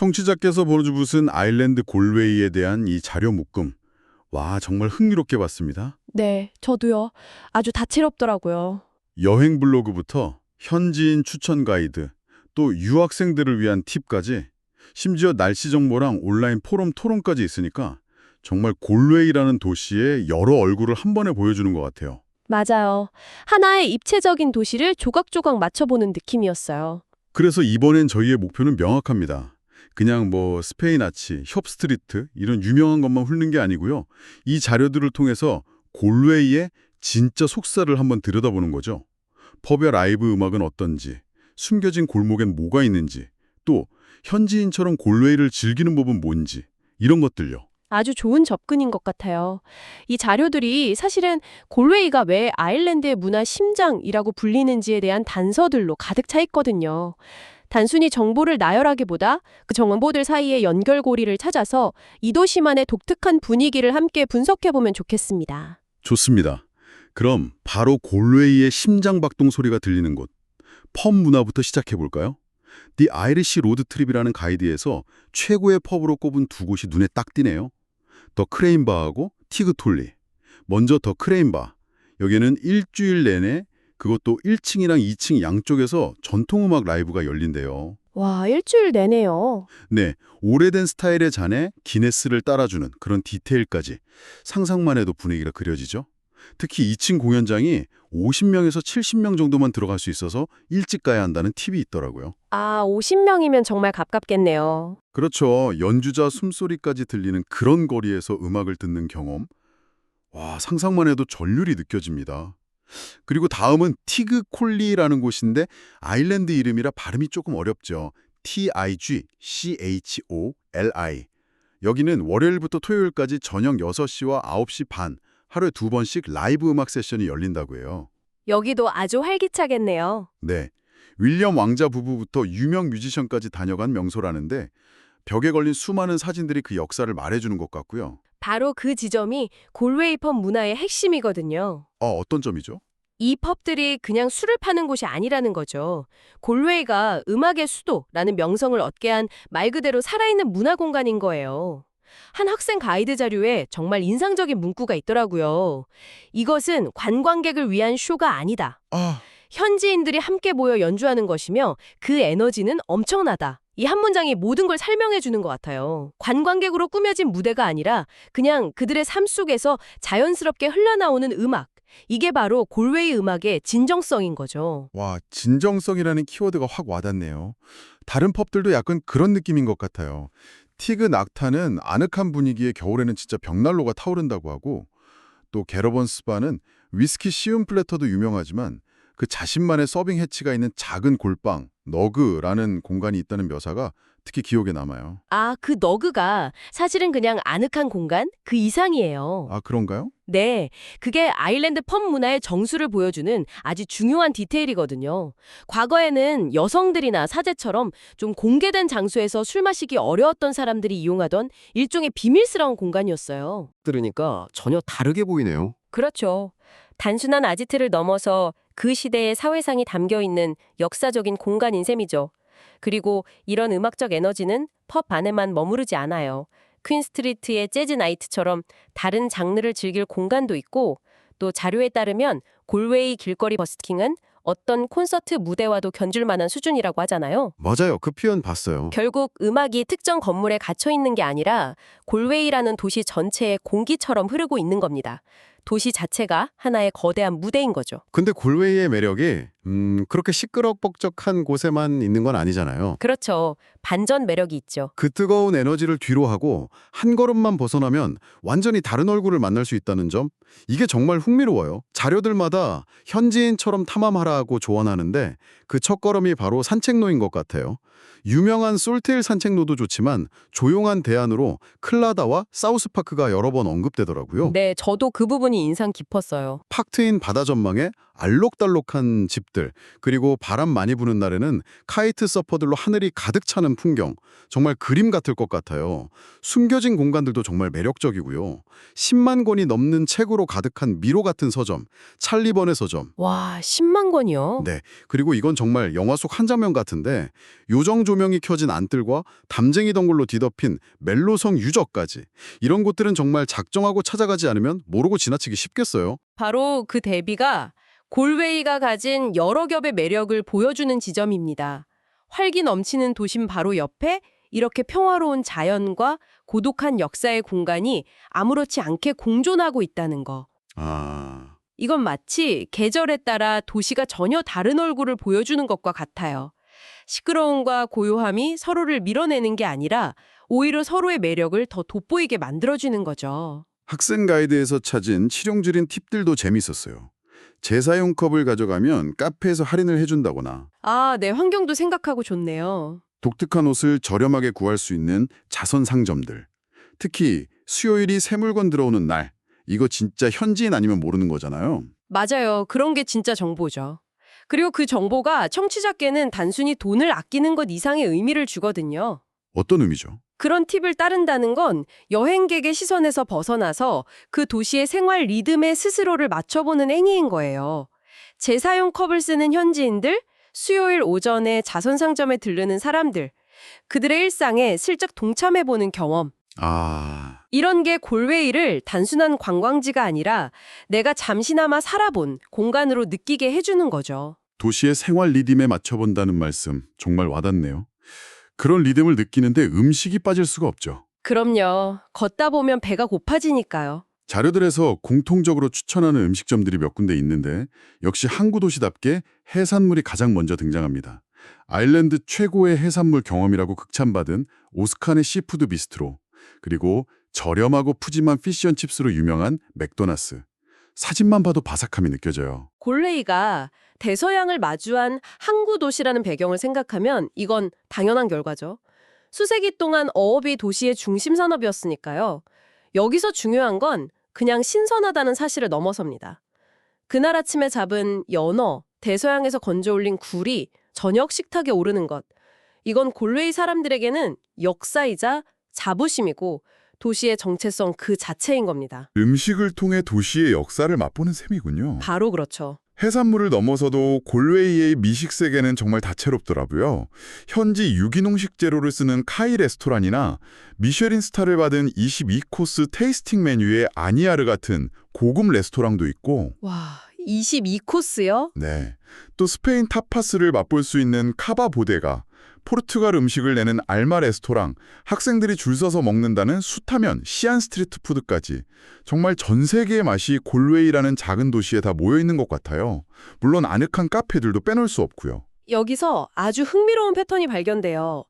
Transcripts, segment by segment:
청취자께서 보내주신 아일랜드 골웨이에 대한 이 자료 묶음. 와, 정말 흥미롭게 봤습니다. 네, 저도요. 아주 다채롭더라고요. 여행 블로그부터 현지인 추천 가이드, 또 유학생들을 위한 팁까지, 심지어 날씨 정보랑 온라인 포럼 토론까지 있으니까 정말 골웨이라는 도시의 여러 얼굴을 한 번에 보여주는 것 같아요. 맞아요. 하나의 입체적인 도시를 조각조각 맞춰보는 느낌이었어요. 그래서 이번엔 저희의 목표는 명확합니다. 그냥 뭐 스페인 아치, 협스트리트 이런 유명한 것만 훑는 게 아니고요. 이 자료들을 통해서 골웨이의 진짜 속살을 한번 들여다보는 거죠. 펍의 라이브 음악은 어떤지, 숨겨진 골목엔 뭐가 있는지, 또 현지인처럼 골웨이를 즐기는 법은 뭔지 이런 것들요. 아주 좋은 접근인 것 같아요. 이 자료들이 사실은 골웨이가 왜 아일랜드의 문화 심장이라고 불리는지에 대한 단서들로 가득 차 있거든요. 단순히 정보를 나열하기보다 그 정보들 사이의 연결고리를 찾아서 이 도시만의 독특한 분위기를 함께 분석해보면 좋겠습니다. 좋습니다. 그럼 바로 골웨이의 심장박동 소리가 들리는 곳, 펍 문화부터 시작해볼까요? The Irish Road Trip이라는 가이드에서 최고의 펍으로 꼽은 두 곳이 눈에 딱 띄네요. 더 크레인바하고 티그톨리. 먼저 더 크레인바. 여기는 일주일 내내 그것도 1층이랑 2층 양쪽에서 전통음악 라이브가 열린대요. 와, 일주일 내내요. 네, 오래된 스타일의 잔에 기네스를 따라주는 그런 디테일까지 상상만 해도 분위기가 그려지죠. 특히 2층 공연장이 50명에서 70명 정도만 들어갈 수 있어서 일찍 가야 한다는 팁이 있더라고요. 아, 50명이면 정말 가깝겠네요. 그렇죠. 연주자 숨소리까지 들리는 그런 거리에서 음악을 듣는 경험. 와, 상상만 해도 전율이 느껴집니다. 그리고 다음은 티그콜리라는 곳인데 아일랜드 이름이라 발음이 조금 어렵죠. TIGCHOLI. 여기는 월요일부터 토요일까지 저녁 6시와 9시 반, 하루에 2번씩 라이브 음악 세션이 열린다고 해요. 여기도 아주 활기차겠네요. 네, 윌리엄 왕자 부부부터 유명 뮤지션까지 다녀간 명소라는데 벽에 걸린 수많은 사진들이 그 역사를 말해주는 것 같고요. 바로 그 지점이 골웨이 펍 문화의 핵심이거든요. 어떤 점이죠? 이 펍들이 그냥 술을 파는 곳이 아니라는 거죠. 골웨이가 음악의 수도라는 명성을 얻게 한 말 그대로 살아있는 문화 공간인 거예요. 한 학생 가이드 자료에 정말 인상적인 문구가 있더라고요. 이것은 관광객을 위한 쇼가 아니다. 아, 현지인들이 함께 모여 연주하는 것이며 그 에너지는 엄청나다. 이 한 문장이 모든 걸 설명해 주는 것 같아요. 관광객으로 꾸며진 무대가 아니라 그냥 그들의 삶 속에서 자연스럽게 흘러나오는 음악. 이게 바로 골웨이 음악의 진정성인 거죠. 와, 진정성이라는 키워드가 확 와닿네요. 다른 펍들도 약간 그런 느낌인 것 같아요. 티그 낙타는 아늑한 분위기에 겨울에는 진짜 벽난로가 타오른다고 하고, 또 게러번스 바는 위스키 시움 플래터도 유명하지만 그 자신만의 서빙 해치가 있는 작은 골방, 너그라는 공간이 있다는 묘사가 특히 기억에 남아요. 아, 그 너그가 사실은 그냥 아늑한 공간? 그 이상이에요. 아, 그런가요? 네, 그게 아일랜드 펍 문화의 정수를 보여주는 아주 중요한 디테일이거든요. 과거에는 여성들이나 사제처럼 좀 공개된 장소에서 술 마시기 어려웠던 사람들이 이용하던 일종의 비밀스러운 공간이었어요. 들으니까 전혀 다르게 보이네요. 그렇죠. 단순한 아지트를 넘어서 그 시대의 사회상이 담겨있는 역사적인 공간인 셈이죠. 그리고 이런 음악적 에너지는 펍 안에만 머무르지 않아요. 퀸스트리트의 재즈 나이트처럼 다른 장르를 즐길 공간도 있고, 또 자료에 따르면 골웨이 길거리 버스킹은 어떤 콘서트 무대와도 견줄 만한 수준이라고 하잖아요. 맞아요. 그 표현 봤어요. 결국 음악이 특정 건물에 갇혀 있는 게 아니라 골웨이라는 도시 전체의 공기처럼 흐르고 있는 겁니다. 도시 자체가 하나의 거대한 무대인 거죠. 근데 골웨이의 매력이 그렇게 시끄럽벅적한 곳에만 있는 건 아니잖아요. 그렇죠. 반전 매력이 있죠. 그 뜨거운 에너지를 뒤로 하고 한 걸음만 벗어나면 완전히 다른 얼굴을 만날 수 있다는 점, 이게 정말 흥미로워요. 자료들마다 현지인처럼 탐험하라고 조언하는데 그 첫걸음이 바로 산책로인 것 같아요. 유명한 솔테일 산책로도 좋지만 조용한 대안으로 클라다와 사우스파크가 여러 번 언급되더라고요. 네, 저도 그 부분이 인상 깊었어요. 팍 트인 바다 전망에 알록달록한 집들, 그리고 바람 많이 부는 날에는 카이트 서퍼들로 하늘이 가득 차는 풍경, 정말 그림 같을 것 같아요. 숨겨진 공간들도 정말 매력적이고요. 10만 권이 넘는 책으로 가득한 미로 같은 서점, 찰리번의 서점. 와, 10만 권이요? 네, 그리고 이건 정말 영화 속 한 장면 같은데 요정 조명이 켜진 안뜰과 담쟁이 덩굴로 뒤덮인 멜로성 유적까지, 이런 곳들은 정말 작정하고 찾아가지 않으면 모르고 지나치기 쉽겠어요. 바로 그 대비가 골웨이가 가진 여러 겹의 매력을 보여주는 지점입니다. 활기 넘치는 도심 바로 옆에 이렇게 평화로운 자연과 고독한 역사의 공간이 아무렇지 않게 공존하고 있다는 거. 아, 이건 마치 계절에 따라 도시가 전혀 다른 얼굴을 보여주는 것과 같아요. 시끄러움과 고요함이 서로를 밀어내는 게 아니라 오히려 서로의 매력을 더 돋보이게 만들어주는 거죠. 학생 가이드에서 찾은 실용적인 팁들도 재밌었어요. 재사용 컵을 가져가면 카페에서 할인을 해준다거나 아, 네, 환경도 생각하고 좋네요. 독특한 옷을 저렴하게 구할 수 있는 자선 상점들. 특히 수요일이 새 물건 들어오는 날. 이거 진짜 현지인 아니면 모르는 거잖아요. 맞아요. 그런 게 진짜 정보죠. 그리고 그 정보가 청취자께는 단순히 돈을 아끼는 것 이상의 의미를 주거든요. 어떤 의미죠? 그런 팁을 따른다는 건 여행객의 시선에서 벗어나서 그 도시의 생활 리듬에 스스로를 맞춰보는 행위인 거예요. 재사용 컵을 쓰는 현지인들, 수요일 오전에 자선상점에 들르는 사람들, 그들의 일상에 슬쩍 동참해보는 경험. 아, 이런 게 골웨이를 단순한 관광지가 아니라 내가 잠시나마 살아본 공간으로 느끼게 해주는 거죠. 도시의 생활 리듬에 맞춰본다는 말씀 정말 와닿네요. 그런 리듬을 느끼는데 음식이 빠질 수가 없죠. 그럼요. 걷다 보면 배가 고파지니까요. 자료들에서 공통적으로 추천하는 음식점들이 몇 군데 있는데 역시 항구 도시답게 해산물이 가장 먼저 등장합니다. 아일랜드 최고의 해산물 경험이라고 극찬받은 오스칸의 시푸드 비스트로, 그리고 저렴하고 푸짐한 피쉬앤칩스로 유명한 맥도나스. 사진만 봐도 바삭함이 느껴져요. 골레이가 대서양을 마주한 항구 도시라는 배경을 생각하면 이건 당연한 결과죠. 수세기 동안 어업이 도시의 중심 산업이었으니까요. 여기서 중요한 건 그냥 신선하다는 사실을 넘어섭니다. 그날 아침에 잡은 연어, 대서양에서 건져 올린 굴이 저녁 식탁에 오르는 것. 이건 골웨이 사람들에게는 역사이자 자부심이고 도시의 정체성 그 자체인 겁니다. 음식을 통해 도시의 역사를 맛보는 셈이군요. 바로 그렇죠. 해산물을 넘어서도 골웨이의 미식 세계는 정말 다채롭더라고요. 현지 유기농 식재료를 쓰는 카이 레스토랑이나 미쉐린 스타를 받은 22코스 테이스팅 메뉴의 아니아르 같은 고급 레스토랑도 있고, 와, 22코스요? 네, 또 스페인 타파스를 맛볼 수 있는 카바 보데가, 포르투갈 음식을 내는 알마 레스토랑, 학생들이 줄 서서 먹는다는 숯하면 시안 스트리트 푸드까지 정말 전 세계의 맛이 골웨이라는 작은 도시에 다 모여있는 것 같아요. 물론 아늑한 카페들도 빼놓을 수 없고요. 여기서 아주 흥미로운 패턴이 발견돼요.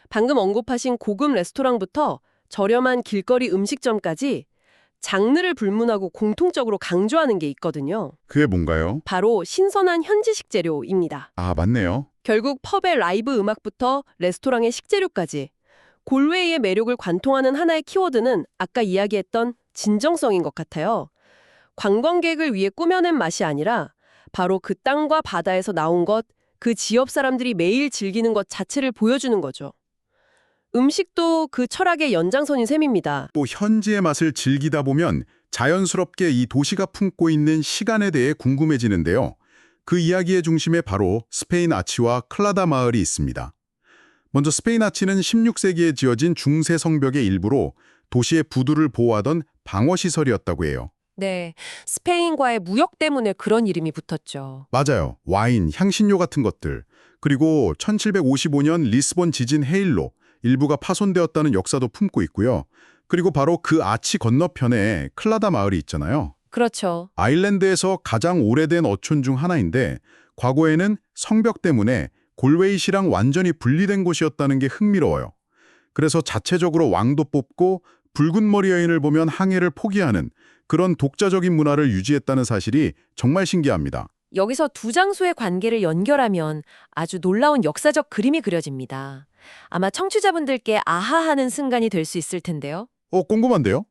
방금 언급하신 고급 레스토랑부터 저렴한 길거리 음식점까지 장르를 불문하고 공통적으로 강조하는 게 있거든요. 그게 뭔가요? 바로 신선한 현지 식재료입니다. 아, 맞네요. 결국 펍의 라이브 음악부터 레스토랑의 식재료까지 골웨이의 매력을 관통하는 하나의 키워드는 아까 이야기했던 진정성인 것 같아요. 관광객을 위해 꾸며낸 맛이 아니라 바로 그 땅과 바다에서 나온 것, 그 지역 사람들이 매일 즐기는 것 자체를 보여주는 거죠. 음식도 그 철학의 연장선인 셈입니다. 또 현지의 맛을 즐기다 보면 자연스럽게 이 도시가 품고 있는 시간에 대해 궁금해지는데요. 그 이야기의 중심에 바로 스페인 아치와 클라다 마을이 있습니다. 먼저 스페인 아치는 16세기에 지어진 중세 성벽의 일부로 도시의 부두를 보호하던 방어시설이었다고 해요. 네, 스페인과의 무역 때문에 그런 이름이 붙었죠. 맞아요. 와인, 향신료 같은 것들. 그리고 1755년 리스본 지진 해일로 일부가 파손되었다는 역사도 품고 있고요. 그리고 바로 그 아치 건너편에 클라다 마을이 있잖아요. 그렇죠. 아일랜드에서 가장 오래된 어촌 중 하나인데 과거에는 성벽 때문에 골웨이시랑 완전히 분리된 곳이었다는 게 흥미로워요. 그래서 자체적으로 왕도 뽑고 붉은 머리 여인을 보면 항해를 포기하는 그런 독자적인 문화를 유지했다는 사실이 정말 신기합니다. 여기서 두 장소의 관계를 연결하면 아주 놀라운 역사적 그림이 그려집니다. 아마 청취자분들께 아하하는 순간이 될 수 있을 텐데요. 궁금한데요?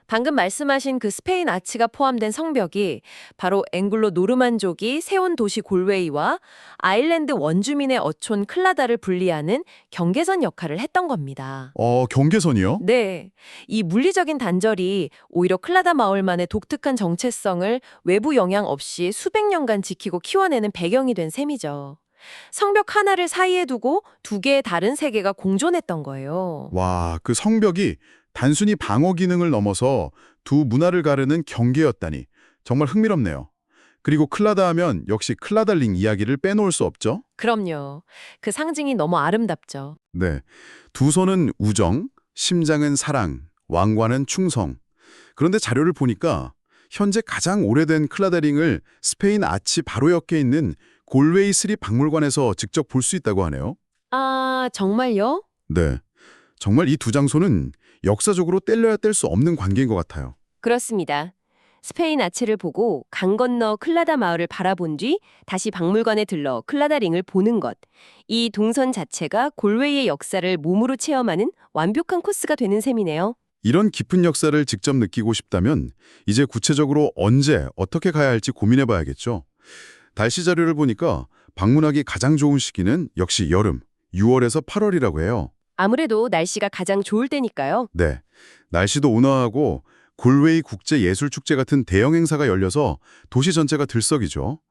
방금 말씀하신 그 스페인 아치가 포함된 성벽이 바로 앵글로 노르만족이 세운 도시 골웨이와 아일랜드 원주민의 어촌 클라다를 분리하는 경계선 역할을 했던 겁니다. 경계선이요? 네, 이 물리적인 단절이 오히려 클라다 마을만의 독특한 정체성을 외부 영향 없이 수백 년간 지키고 키워내는 배경이 된 셈이죠. 성벽 하나를 사이에 두고 두 개의 다른 세계가 공존했던 거예요. 와, 그 성벽이 단순히 방어 기능을 넘어서 두 문화를 가르는 경계였다니 정말 흥미롭네요. 그리고 클라다 하면 역시 클라달링 이야기를 빼놓을 수 없죠? 그럼요. 그 상징이 너무 아름답죠. 네. 두 손은 우정, 심장은 사랑, 왕관은 충성. 그런데 자료를 보니까 현재 가장 오래된 클라다링을 스페인 아치 바로 옆에 있는 골웨이 스리 박물관에서 직접 볼 수 있다고 하네요. 아, 정말요? 네. 정말 이 두 장소는 역사적으로 뗄래야 뗄 수 없는 관계인 것 같아요. 그렇습니다. 스페인 아치를 보고 강 건너 클라다 마을을 바라본 뒤 다시 박물관에 들러 클라다 링을 보는 것. 이 동선 자체가 골웨이의 역사를 몸으로 체험하는 완벽한 코스가 되는 셈이네요. 이런 깊은 역사를 직접 느끼고 싶다면 이제 구체적으로 언제 어떻게 가야 할지 고민해 봐야겠죠. 날씨 자료를 보니까 방문하기 가장 좋은 시기는 역시 여름, 6월에서 8월이라고 해요. 아무래도 날씨가 가장 좋을 때니까요. 네, 날씨도 온화하고 골웨이 국제예술축제 같은 대형 행사가 열려서 도시 전체가 들썩이죠.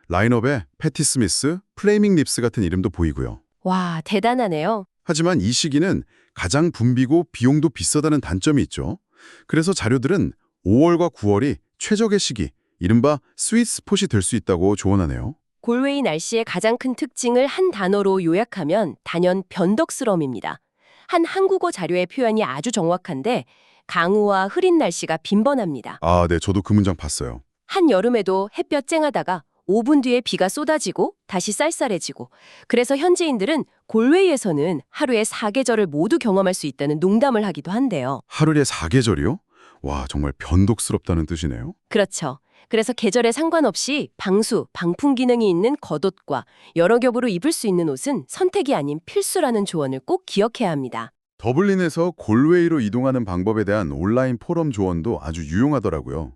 라인업에 패티 스미스, 플레이밍 립스 같은 이름도 보이고요. 와, 대단하네요. 하지만 이 시기는 가장 붐비고 비용도 비싸다는 단점이 있죠. 그래서 자료들은 5월과 9월이 최적의 시기, 이른바 스윗 스폿이 될 수 있다고 조언하네요. 골웨이 날씨의 가장 큰 특징을 한 단어로 요약하면 단연 변덕스러움입니다. 한 한국어 자료의 표현이 아주 정확한데 강우와 흐린 날씨가 빈번합니다. 아, 네, 저도 그 문장 봤어요. 한여름에도 햇볕 쨍하다가 5분 뒤에 비가 쏟아지고 다시 쌀쌀해지고 그래서 현지인들은 골웨이에서는 하루에 4계절을 모두 경험할 수 있다는 농담을 하기도 한대요. 하루에 4계절이요? 와, 정말 변덕스럽다는 뜻이네요. 그렇죠. 그래서 계절에 상관없이 방수, 방풍 기능이 있는 겉옷과 여러 겹으로 입을 수 있는 옷은 선택이 아닌 필수라는 조언을 꼭 기억해야 합니다. 더블린에서 골웨이로 이동하는 방법에 대한 온라인 포럼 조언도 아주 유용하더라고요.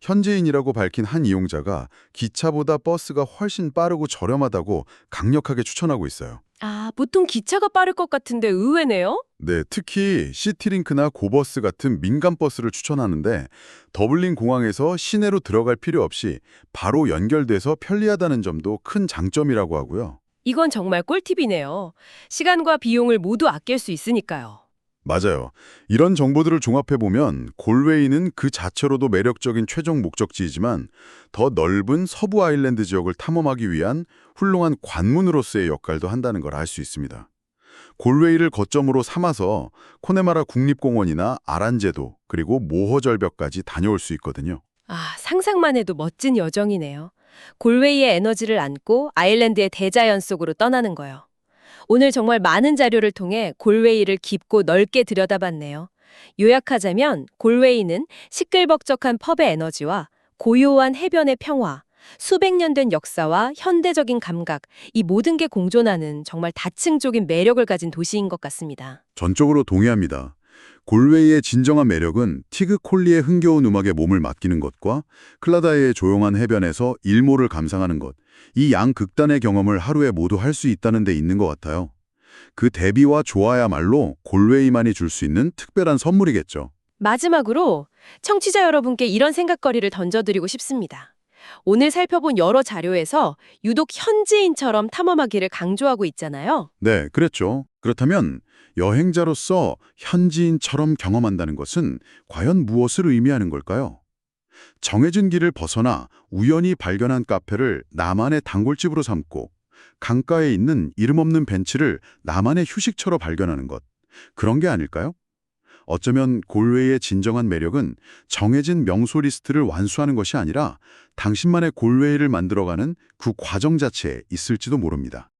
현지인이라고 밝힌 한 이용자가 기차보다 버스가 훨씬 빠르고 저렴하다고 강력하게 추천하고 있어요. 아, 보통 기차가 빠를 것 같은데 의외네요? 네, 특히 시티링크나 고버스 같은 민간 버스를 추천하는데 더블린 공항에서 시내로 들어갈 필요 없이 바로 연결돼서 편리하다는 점도 큰 장점이라고 하고요. 이건 정말 꿀팁이네요. 시간과 비용을 모두 아낄 수 있으니까요. 맞아요. 이런 정보들을 종합해보면 골웨이는 그 자체로도 매력적인 최종 목적지이지만 더 넓은 서부 아일랜드 지역을 탐험하기 위한 훌륭한 관문으로서의 역할도 한다는 걸 알 수 있습니다. 골웨이를 거점으로 삼아서 코네마라 국립공원이나 아란제도 그리고 모허절벽까지 다녀올 수 있거든요. 아, 상상만 해도 멋진 여정이네요. 골웨이의 에너지를 안고 아일랜드의 대자연 속으로 떠나는 거요. 오늘 정말 많은 자료를 통해 골웨이를 깊고 넓게 들여다봤네요. 요약하자면 골웨이는 시끌벅적한 펍의 에너지와 고요한 해변의 평화, 수백 년 된 역사와 현대적인 감각, 이 모든 게 공존하는 정말 다층적인 매력을 가진 도시인 것 같습니다. 전적으로 동의합니다. 골웨이의 진정한 매력은 티그 콜리의 흥겨운 음악에 몸을 맡기는 것과 클라다의 조용한 해변에서 일몰을 감상하는 것, 이 양극단의 경험을 하루에 모두 할 수 있다는 데 있는 것 같아요. 그 대비와 조화야말로 골웨이만이 줄 수 있는 특별한 선물이겠죠. 마지막으로 청취자 여러분께 이런 생각거리를 던져드리고 싶습니다. 오늘 살펴본 여러 자료에서 유독 현지인처럼 탐험하기를 강조하고 있잖아요. 네, 그랬죠. 그렇다면 여행자로서 현지인처럼 경험한다는 것은 과연 무엇을 의미하는 걸까요? 정해진 길을 벗어나 우연히 발견한 카페를 나만의 단골집으로 삼고 강가에 있는 이름 없는 벤치를 나만의 휴식처로 발견하는 것. 그런 게 아닐까요? 어쩌면 골웨이의 진정한 매력은 정해진 명소 리스트를 완수하는 것이 아니라 당신만의 골웨이를 만들어가는 그 과정 자체에 있을지도 모릅니다.